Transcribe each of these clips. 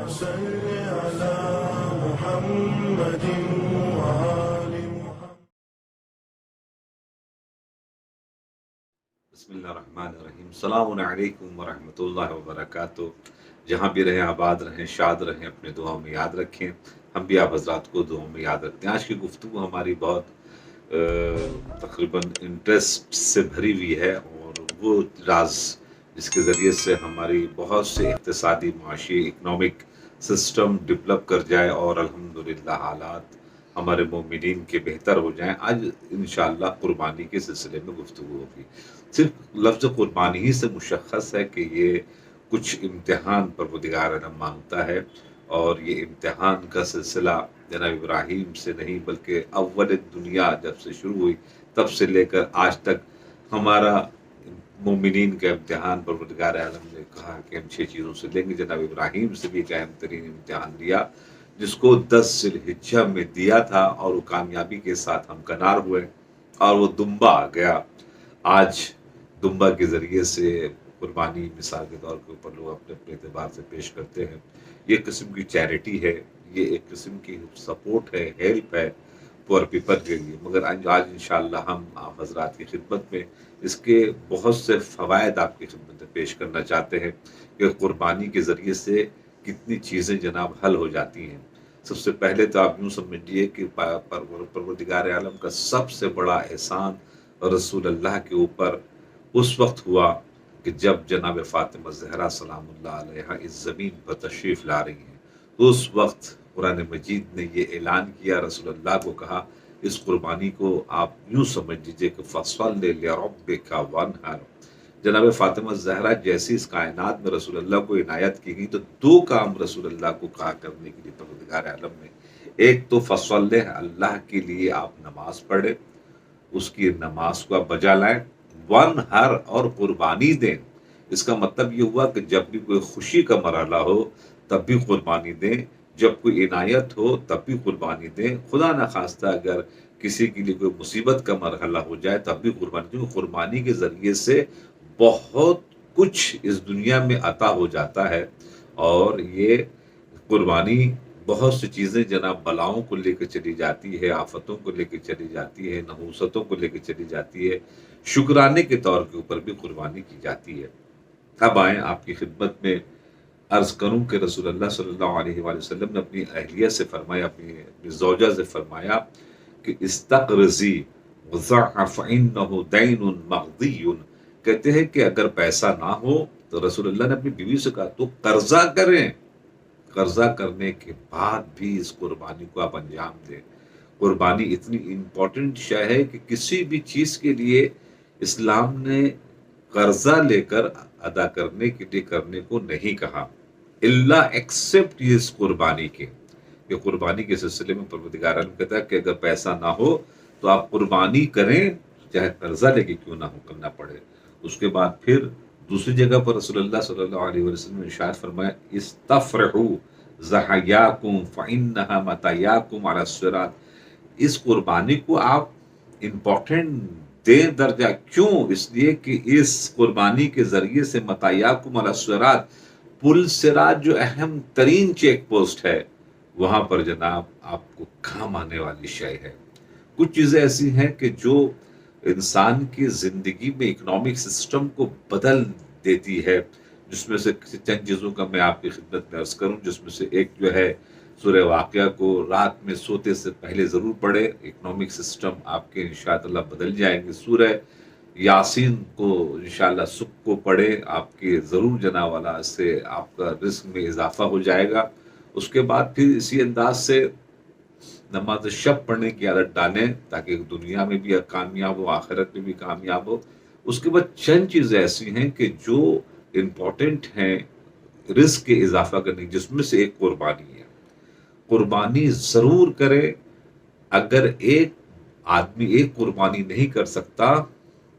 صل على محمد وآل محمد. بسم اللہ الرحمن الرحیم. السلام علیکم ورحمۃ اللہ وبرکاتہ. جہاں بھی رہیں آباد رہیں، شاد رہیں، اپنے دعاؤں میں یاد رکھیں. ہم بھی آپ حضرات کو دعاؤں میں یاد رکھتے ہیں. آج کی گفتگو ہماری بہت تقریباً انٹرسٹ سے بھری ہوئی ہے، اور وہ راز جس کے ذریعے سے ہماری بہت سے اقتصادی، معاشی، اکنامک سسٹم ڈیولپ کر جائے اور الحمدللہ حالات ہمارے مومنین کے بہتر ہو جائیں. آج انشاءاللہ قربانی کے سلسلے میں گفتگو ہوگی. صرف لفظ قربانی ہی سے مشخص ہے کہ یہ کچھ امتحان پروردگار عالم مانگتا ہے، اور یہ امتحان کا سلسلہ جناب ابراہیم سے نہیں بلکہ اول دنیا جب سے شروع ہوئی تب سے لے کر آج تک ہمارا مومنین کا امتحان پروردگار عالم نے کہا کہ ہم 6 چیزوں سے لیں گے. جناب ابراہیم سے بھی ایک اہم ترین امتحان لیا، جس کو 10 ذی الحجہ میں دیا تھا، اور وہ کامیابی کے ساتھ ہمکنار ہوئے، اور وہ دمبا آ گیا. آج دمبا کے ذریعے سے قربانی مثال کے طور کے اوپر لوگ اپنے اپنے اعتبار سے پیش کرتے ہیں. یہ قسم کی چیریٹی ہے، یہ ایک قسم کی سپورٹ ہے، ہیلپ ہے پور پیپل کے لیے. مگر آج انشاءاللہ ہم آپ حضرات کی خدمت میں اس کے بہت سے فوائد آپ کی خدمت میں پیش کرنا چاہتے ہیں کہ قربانی کے ذریعے سے کتنی چیزیں جناب حل ہو جاتی ہیں. سب سے پہلے تو آپ یوں سمجھیے کہ پروردگار عالم کا سب سے بڑا احسان رسول اللہ کے اوپر اس وقت ہوا کہ جب جناب فاطمہ زہرا سلام اللہ علیہا اس زمین پر تشریف لا رہی ہیں. تو اس وقت قرآن مجید نے یہ اعلان کیا، رسول اللہ کو کہا اس قربانی کو آپ یوں سمجھ لیجئے کہ فَصَلِّ لِرَبِّكَ وَانْحَرْ. جناب فاطمہ زہرا جیسی اس کائنات میں رسول اللہ کو عنایت کی گئی تو 2 کام رسول اللہ کو کہا کرنے کے لیے پروردگار عالم نے. ایک تو فَصَلِّ، اللہ کے لیے آپ نماز پڑھیں، اس کی نماز کو آپ بجا لائیں. وَانْحَرْ، اور قربانی دیں. اس کا مطلب یہ ہوا کہ جب بھی کوئی خوشی کا مرحلہ ہو تب بھی قربانی دیں، جب کوئی عنایت ہو تب بھی قربانی دیں. خدا نخواستہ اگر کسی کے لیے کوئی مصیبت کا مرحلہ ہو جائے تب بھی قربانی دیں. قربانی کے ذریعے سے بہت کچھ اس دنیا میں عطا ہو جاتا ہے، اور یہ قربانی بہت سی چیزیں جناب بلاؤں کو لے کے چلی جاتی ہے، آفتوں کو لے کے چلی جاتی ہے، نحوستوں کو لے کے چلی جاتی ہے. شکرانے کے طور کے اوپر بھی قربانی کی جاتی ہے. اب آئیں آپ کی خدمت میں عرض کروں کہ رسول اللہ صلی اللہ علیہ وآلہ وسلم نے اپنی اہلیہ سے فرمایا، اپنی زوجہ سے فرمایا کہ استقرضی وضع فإنہ دین مقضی. کہتے ہیں کہ اگر پیسہ نہ ہو تو رسول اللہ نے اپنی بیوی سے کہا تو قرضہ کریں، قرضہ کرنے کے بعد بھی اس قربانی کو آپ انجام دیں. قربانی اتنی امپورٹنٹ شے ہے کہ کسی بھی چیز کے لیے اسلام نے قرضہ لے کر ادا کرنے کے لیے کرنے کو نہیں کہا، الا ایکسپٹ اس قربانی کے. کہ قربانی کے سلسلے میں پروردگار عالم کہتا ہے کہ اگر پیسہ نہ ہو تو آپ قربانی کریں، چاہے قرضہ لے کے کیوں نہ ہو کرنا پڑے. اس کے بعد پھر دوسری جگہ پر رسول اللہ صلی اللہ علیہ وسلم نے ارشاد فرمایا استفرحوا ضحیاکم فإنها مطایاکم علی الصراط. اس قربانی کو آپ امپورٹنٹ دیں درجہ. کیوں؟ اس لیے کہ اس قربانی کے ذریعے سے مطایاکم علی الصراط، پل صراط جو اہم ترین چیک پوسٹ ہے، وہاں پر جناب آپ کو کام آنے والی شے ہے. کچھ چیزیں ایسی ہیں کہ جو انسان کی زندگی میں اکنامک سسٹم کو بدل دیتی ہے، جس میں سے چند چیزوں کا میں آپ کی خدمت میں عرض کروں. جس میں سے ایک جو ہے سورہ واقعہ کو رات میں سوتے سے پہلے ضرور پڑھے، اکنامک سسٹم آپ کے انشاءاللہ بدل جائیں گے. سورہ یاسین کو انشاءاللہ صبح کو پڑھے، آپ کے ضرور جناب والا، اس سے آپ کا رزق میں اضافہ ہو جائے گا. اس کے بعد پھر اسی انداز سے نماز شب پڑھنے کی عادت ڈالیں تاکہ دنیا میں بھی کامیاب ہو، آخرت میں بھی کامیاب ہو. اس کے بعد چند چیزیں ایسی ہیں کہ جو امپورٹنٹ ہیں رزق کے اضافہ کرنے کی، جس میں سے ایک قربانی ہے. قربانی ضرور کرے. اگر ایک آدمی ایک قربانی نہیں کر سکتا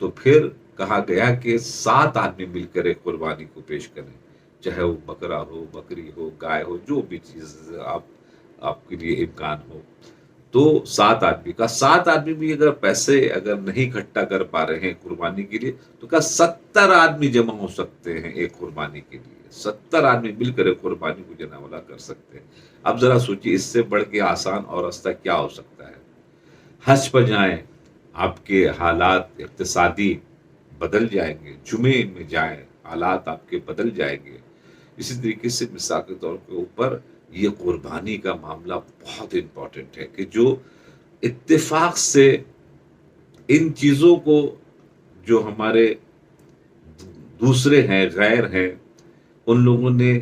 تو پھر کہا گیا کہ 7 آدمی مل کر ایک قربانی کو پیش کریں، چاہے وہ بکرا ہو، بکری ہو، گائے ہو، جو بھی چیز آپ کے لیے امکان ہو. تو 7 آدمی کا، 7 آدمی بھی اگر پیسے اگر نہیں اکٹھا کر پا رہے ہیں قربانی کے لیے، تو کیا 70 آدمی جمع ہو سکتے ہیں ایک قربانی کے لیے؟ 70 آدمی مل کر ایک قربانی کو جنا والا کر سکتے ہیں۔ اب ذرا سوچیے اس سے بڑھ کے آسان اور راستہ کیا ہو سکتا ہے؟ حج پر جائیں، آپ کے حالات اقتصادی بدل جائیں گے، جمعے میں جائیں، حالات آپ کے بدل جائیں گے۔ اسی طریقے سے مثال کے طور کے اوپر یہ قربانی کا معاملہ بہت امپورٹنٹ ہے کہ جو اتفاق سے ان چیزوں کو، جو ہمارے دوسرے ہیں، غیر ہیں، ان لوگوں نے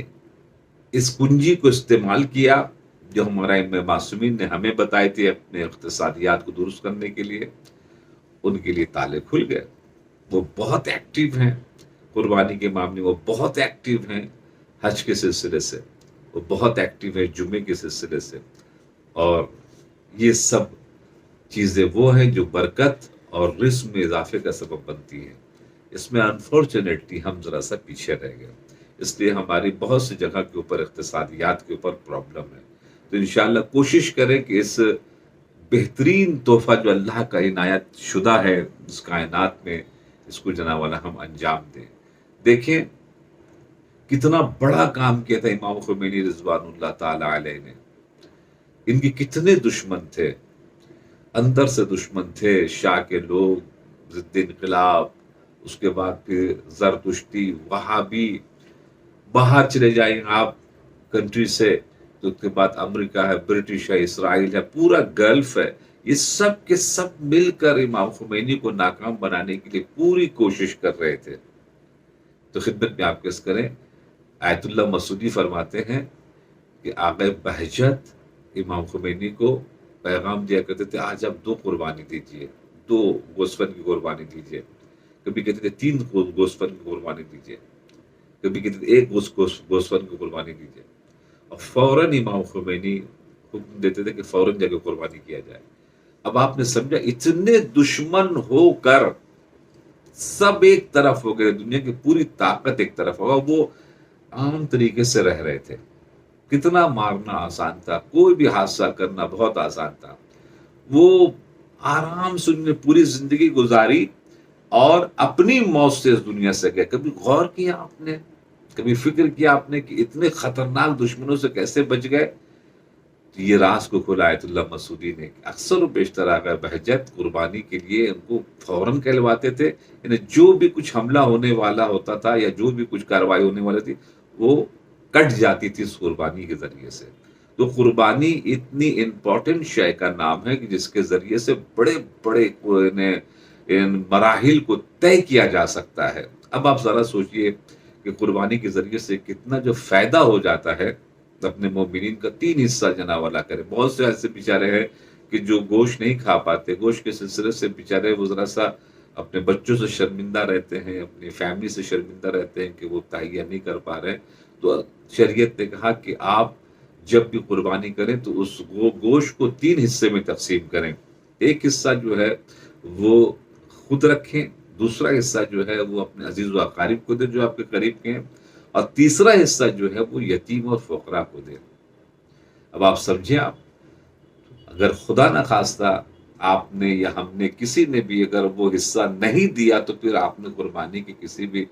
اس کنجی کو استعمال کیا جو ہمارے امام معصومین نے ہمیں بتائے تھے اپنے اقتصادیات کو درست کرنے کے لیے، ان کے لیے تالے کھل گئے۔ وہ بہت ایکٹیو ہیں قربانی کے معاملے، وہ بہت ایکٹیو ہیں حج کے سلسلے سے، وہ بہت ایکٹیو ہے جمعے کے سلسلے سے، اور یہ سب چیزیں وہ ہیں جو برکت اور رزق میں اضافے کا سبب بنتی ہیں۔ اس میں انفارچونیٹلی ہم ذرا سا پیچھے رہ گئے، اس لیے ہماری بہت سی جگہ کے اوپر اقتصادیات کے اوپر پرابلم ہے۔ تو انشاءاللہ کوشش کریں کہ اس بہترین تحفہ جو اللہ کا عنایت شدہ ہے اس کائنات میں، اس کو جناب والا ہم انجام دیں۔ دیکھیں کتنا بڑا کام کیا تھا امام خمینی رضوان اللہ تعالی علیہ نے۔ ان کے کتنے دشمن تھے، اندر سے دشمن تھے، شاہ کے لوگ، ضد انقلاب، اس کے بعد پھر زرتشتی، وہابی، باہر چلے جائیں آپ کنٹری سے تو اس کے بعد امریکہ ہے، برٹش ہے، اسرائیل ہے، پورا گلف ہے، یہ سب کے سب مل کر امام خمینی کو ناکام بنانے کے لیے پوری کوشش کر رہے تھے۔ تو خدمت میں آپ کس کریں، آیت اللہ مسعودی فرماتے ہیں کہ آقا بہجت امام خمینی کو پیغام دیا کرتے تھے، آج آپ 2 قربانی دیجئے، 2 گوسفند کی قربانی دیجئے، کبھی کہتے تھے 3 گوسفند کی قربانی دیجئے، کبھی کہتے تھے 1 گوسفند کی قربانی دیجئے، اور فوراً امام خمینی حکم دیتے تھے کہ فوراً جا کے قربانی کیا جائے۔ اب آپ نے سمجھا اتنے دشمن ہو کر سب ایک طرف ہو گئے، دنیا کی پوری طاقت ایک طرف ہوگا، وہ عام طریقے سے رہ رہے تھے۔ کتنا مارنا آسان تھا، کوئی بھی حادثہ کرنا بہت آسان تھا۔ وہ آرام سے انہوں نے پوری زندگی گزاری اور اپنی موت سے اس دنیا سے گئے۔ کبھی غور کیا آپ نے، کبھی فکر کیا آپ نے کہ اتنے خطرناک دشمنوں سے کیسے بچ گئے؟ تو یہ راز کو کھلا آیت اللہ مسعودی نے۔ اکثر و بیشتر اگر بہجت قربانی کے لیے ان کو فوراً کہلواتے تھے، یعنی جو بھی کچھ حملہ ہونے والا ہوتا تھا یا جو بھی کچھ کارروائی ہونے والی تھی وہ کٹ جاتی تھی اس قربانی کے ذریعے سے۔ تو قربانی اتنی امپورٹنٹ شے کا نام ہے کہ جس کے ذریعے سے بڑے بڑے ان مراحل کو طے کیا جا سکتا ہے۔ اب آپ ذرا سوچئے کہ قربانی کے ذریعے سے کتنا جو فائدہ ہو جاتا ہے۔ اپنے مومنین کا 3 حصہ جناب والا کرے۔ بہت سے ایسے بیچارے ہیں کہ جو گوشت نہیں کھا پاتے، گوشت کے سلسلے سے بیچارے وہ ذرا سا اپنے بچوں سے شرمندہ رہتے ہیں، اپنی فیملی سے شرمندہ رہتے ہیں کہ وہ تہیہ نہیں کر پا رہے ہیں۔ تو شریعت نے کہا کہ آپ جب بھی قربانی کریں تو اس گوشت کو 3 حصے میں تقسیم کریں۔ ایک حصہ جو ہے وہ خود رکھیں، دوسرا حصہ جو ہے وہ اپنے عزیز و اقارب کو دیں جو آپ کے قریب کے ہیں، اور تیسرا حصہ جو ہے وہ یتیم اور فقراء کو دیں۔ اب آپ سمجھیں، آپ اگر خدا نہ خواستہ آپ نے یا ہم نے کسی نے بھی اگر وہ حصہ نہیں دیا تو پھر آپ نے قربانی کے کسی بھی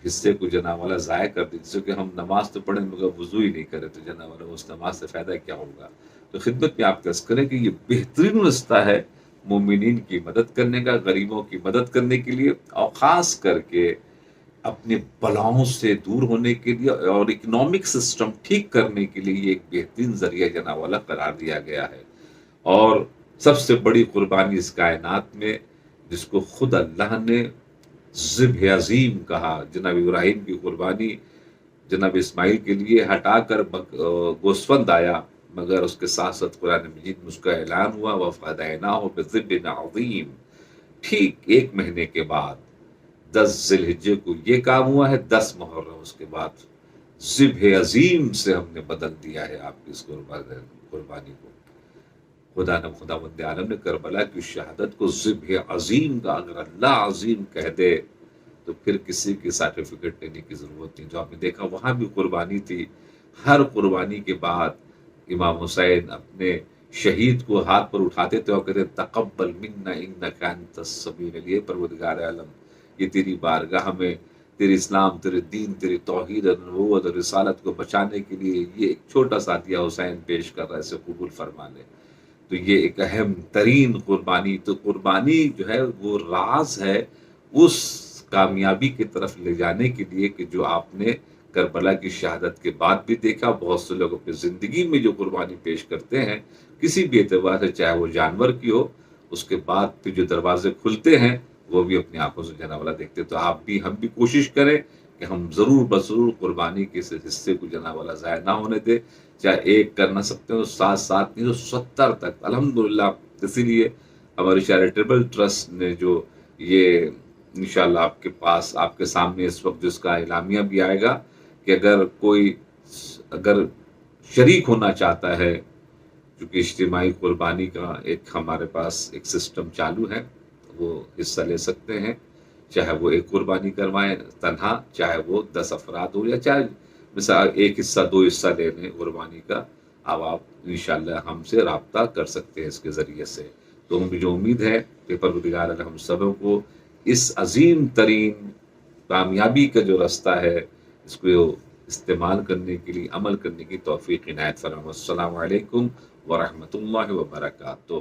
حصے کو جناب والا ضائع کر دی۔ جیسے کہ ہم نماز تو پڑھیں مگر وضو ہی نہیں کرے تو جناب والا اس نماز سے فائدہ کیا ہوگا؟ تو خدمت میں آپ کس کریں کہ یہ بہترین رستہ ہے مومنین کی مدد کرنے کا، غریبوں کی مدد کرنے کے لیے، اور خاص کر کے اپنے بلاؤں سے دور ہونے کے لیے اور اکنامک سسٹم ٹھیک کرنے کے لیے یہ ایک بہترین ذریعہ جناب والا قرار دیا گیا ہے۔ اور سب سے بڑی قربانی اس کائنات میں جس کو خود اللہ نے ذبح عظیم کہا، جناب ابراہیم کی قربانی جناب اسماعیل کے لیے ہٹا کر گوسفند آیا، مگر اس کے ساتھ ساتھ قرآن مجید میں اس کا اعلان ہوا وَفَدَيْنَاهُ بِذِبْحٍ عَظِيمٍ۔ ٹھیک 1 مہینے کے بعد 10 ذی الحجہ کو یہ کام ہوا ہے، 10 محرم اس کے بعد ذبح عظیم سے ہم نے بدل دیا ہے آپ کی اس قربانی کو۔ خدا بند عالم نے کربلا کی شہادت کو ذبح عظیم کا، اگر اللہ عظیم کہہ دے تو پھر کسی کی سرٹیفکیٹ لینے کی ضرورت نہیں۔ جو آپ نے دیکھا وہاں بھی قربانی تھی، ہر قربانی کے بعد امام حسین اپنے شہید کو ہاتھ پر اٹھاتے تھے اور کہتے تقبل منا انک انت السمیع العلیم، پروردگار عالم یہ تیری بارگاہ میں تیرے اسلام، تیرے دین، تیری توحید اور نبوت اور رسالت کو بچانے کے لیے یہ ایک چھوٹا سا عطیہ حسین پیش کر رہا ہے، اسے قبول فرما لے۔ تو یہ ایک اہم ترین قربانی، تو قربانی جو ہے وہ راز ہے اس کامیابی کی طرف لے جانے کے لیے کہ جو آپ نے کربلا کی شہادت کے بعد بھی دیکھا۔ بہت سے لوگ اپنی زندگی میں جو قربانی پیش کرتے ہیں کسی بھی اعتبار سے، چاہے وہ جانور کی ہو، اس کے بعد پھر جو دروازے کھلتے ہیں وہ بھی اپنی آنکھوں سے جانا والا دیکھتے ہیں۔ تو آپ بھی، ہم بھی کوشش کریں کہ ہم ضرور بضرور قربانی کے اس حصے کو جانا والا ضائع نہ ہونے دے، چاہے ایک کر نہ سکتے ہیں تو 7 نہیں تو 70 تک الحمدللہ۔ اسی لیے ہماری چیریٹیبل ٹرسٹ نے جو یہ انشاءاللہ آپ کے پاس، آپ کے سامنے اس وقت جس کا اعلامیہ بھی آئے گا کہ اگر شریک ہونا چاہتا ہے، کیونکہ اجتماعی قربانی کا ایک ہمارے پاس ایک سسٹم چالو ہے، وہ حصہ لے سکتے ہیں، چاہے وہ ایک قربانی کروائیں تنہا، چاہے وہ 10 افراد ہو، یا چاہے مثال ایک حصہ 2 حصہ لے لیں قربانی کا۔ اب آپ انشاءاللہ ہم سے رابطہ کر سکتے ہیں اس کے ذریعے سے۔ تو مجھے امید ہے کہ پروردگار ہم سبوں کو اس عظیم ترین کامیابی کا جو رستہ ہے اس کو استعمال کرنے کے لیے، عمل کرنے کی توفیق عنایت فرمائے۔ السلام علیکم ورحمۃ اللہ وبرکاتہ۔